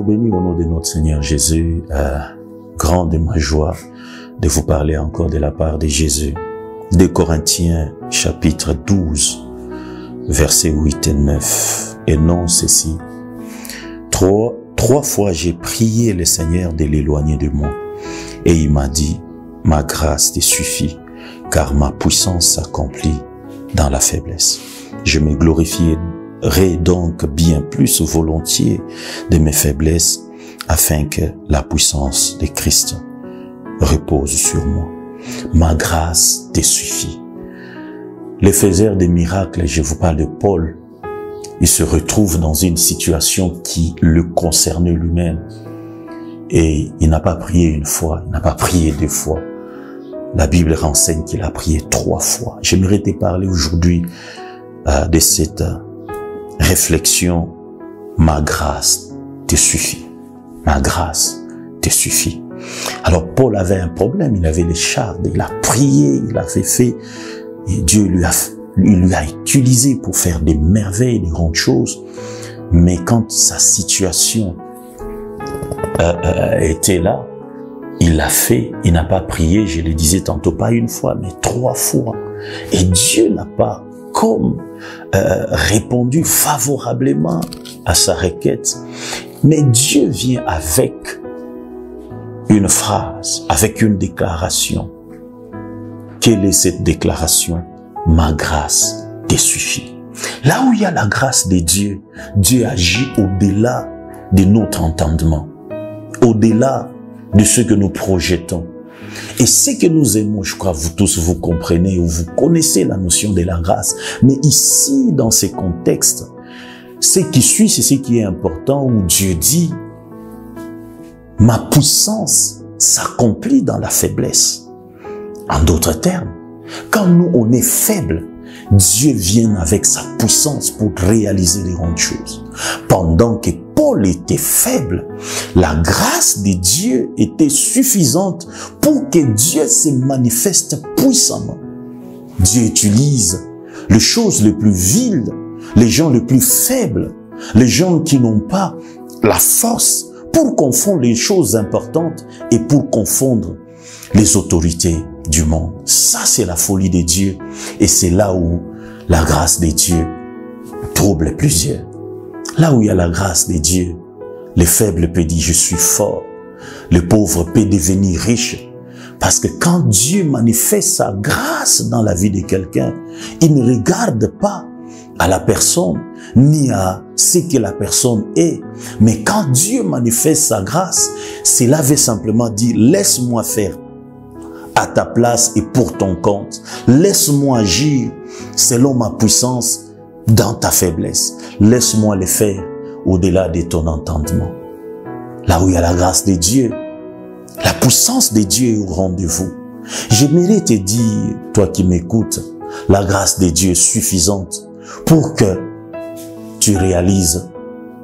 vous bénis au nom de notre Seigneur Jésus. Grande est ma joie de vous parler encore de la part de Jésus. 2 Corinthiens chapitre 12, versets 8 et 9. Et non ceci. Trois fois j'ai prié le Seigneur de l'éloigner de moi. Et il m'a dit, ma grâce te suffit, car ma puissance s'accomplit dans la faiblesse. Je me glorifierai donc bien plus volontiers de mes faiblesses, afin que la puissance de Christ repose sur moi. Ma grâce te suffit. Les faiseurs des miracles, je vous parle de Paul, il se retrouve dans une situation qui le concernait lui-même. Et il n'a pas prié une fois, il n'a pas prié deux fois. La Bible renseigne qu'il a prié 3 fois. J'aimerais te parler aujourd'hui de cette réflexion. Ma grâce te suffit. Ma grâce te suffit. Alors Paul avait un problème, il avait les chardes, il a prié, il avait fait, et Dieu lui a utilisé pour faire des merveilles, des grandes choses. Mais quand sa situation était là, il l'a fait, il n'a pas prié, je le disais tantôt, pas une fois, mais 3 fois. Et Dieu n'a pas répondu favorablement à sa requête. Mais Dieu vient avec une phrase, avec une déclaration. Quelle est cette déclaration? Ma grâce te suffit. Là où il y a la grâce de Dieu, Dieu agit au-delà de notre entendement, au-delà de ce que nous projetons. Et ce que nous aimons, je crois, vous tous, vous comprenez ou vous connaissez la notion de la grâce. Mais ici, dans ces contextes, ce qui suit, c'est ce qui est important, où Dieu dit, ma puissance s'accomplit dans la faiblesse. En d'autres termes, quand nous, on est faible, Dieu vient avec sa puissance pour réaliser les grandes choses. Pendant que Paul était faible, la grâce de Dieu était suffisante pour que Dieu se manifeste puissamment. Dieu utilise les choses les plus viles, les gens les plus faibles, les gens qui n'ont pas la force pour confondre les choses importantes et pour confondre les autorités du monde. Ça, c'est la folie de Dieu. Et c'est là où la grâce de Dieu trouble plusieurs. Là où il y a la grâce de Dieu, le faible peut dire, je suis fort. Le pauvre peut devenir riche. Parce que quand Dieu manifeste sa grâce dans la vie de quelqu'un, il ne regarde pas à la personne, ni à ce que la personne est. Mais quand Dieu manifeste sa grâce, cela veut simplement dire, laisse-moi faire à ta place et pour ton compte. Laisse-moi agir selon ma puissance dans ta faiblesse. Laisse-moi le faire au-delà de ton entendement. Là où il y a la grâce de Dieu, la puissance de Dieu est au rendez-vous. J'aimerais te dire, toi qui m'écoutes, la grâce de Dieu est suffisante pour que tu réalises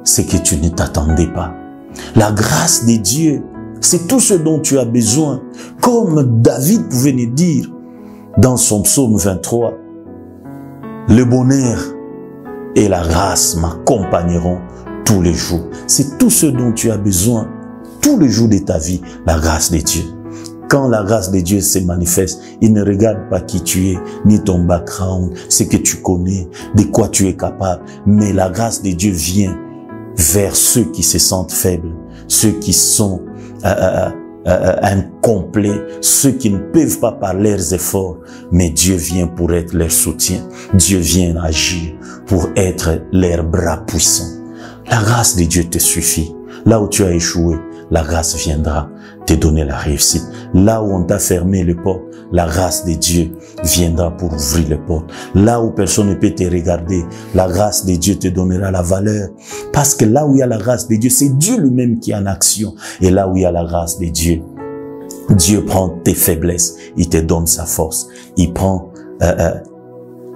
ce que tu ne t'attendais pas. La grâce de Dieu, c'est tout ce dont tu as besoin. Comme David pouvait le dire dans son psaume 23, le bonheur et la grâce m'accompagneront tous les jours. C'est tout ce dont tu as besoin tous les jours de ta vie, la grâce de Dieu. Quand la grâce de Dieu se manifeste, il ne regarde pas qui tu es, ni ton background, ce que tu connais, de quoi tu es capable. Mais la grâce de Dieu vient vers ceux qui se sentent faibles, ceux qui sont incomplets, ceux qui ne peuvent pas par leurs efforts. Mais Dieu vient pour être leur soutien. Dieu vient agir pour être leur bras puissant. La grâce de Dieu te suffit. Là où tu as échoué, la grâce viendra te donner la réussite. Là où on t'a fermé les portes, la grâce de Dieu viendra pour ouvrir les portes. Là où personne ne peut te regarder, la grâce de Dieu te donnera la valeur. Parce que là où il y a la grâce de Dieu, c'est Dieu lui-même qui est en action. Et là où il y a la grâce de Dieu, Dieu prend tes faiblesses, il te donne sa force. Il prend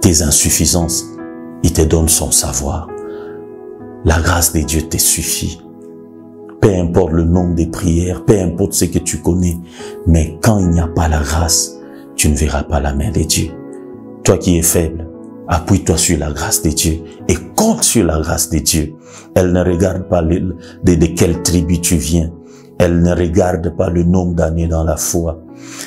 tes insuffisances, il te donne son savoir. La grâce de Dieu te suffit. Peu importe le nombre de prières, peu importe ce que tu connais, mais quand il n'y a pas la grâce, tu ne verras pas la main de Dieu. Toi qui es faible, Appuie-toi sur la grâce de Dieu et compte sur la grâce de Dieu. Elle ne regarde pas de quelle tribu tu viens. Elle ne regarde pas le nombre d'années dans la foi,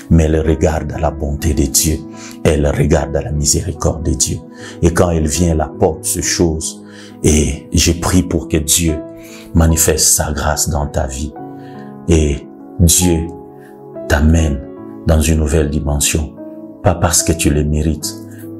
mais elle regarde à la bonté de Dieu. Elle regarde à la miséricorde de Dieu. Et quand elle vient, elle apporte ces choses. Et je prie pour que Dieu manifeste sa grâce dans ta vie. Et Dieu t'amène dans une nouvelle dimension. Pas parce que tu le mérites,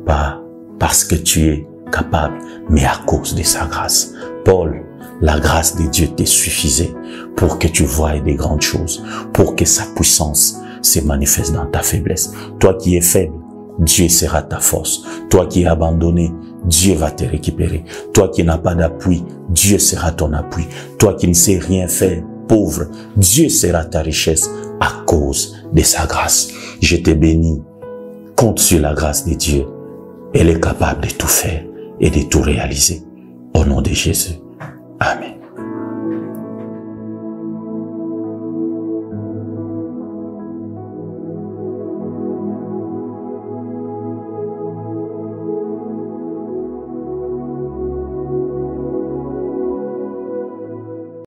pas parce que tu es capable, mais à cause de sa grâce. Paul, la grâce de Dieu te suffisait pour que tu voies des grandes choses, pour que sa puissance se manifeste dans ta faiblesse. Toi qui es faible, Dieu sera ta force. Toi qui es abandonné, Dieu va te récupérer. Toi qui n'as pas d'appui, Dieu sera ton appui. Toi qui ne sais rien faire, pauvre, Dieu sera ta richesse à cause de sa grâce. Je te bénis. Compte sur la grâce de Dieu. Elle est capable de tout faire et de tout réaliser. Au nom de Jésus. Amen.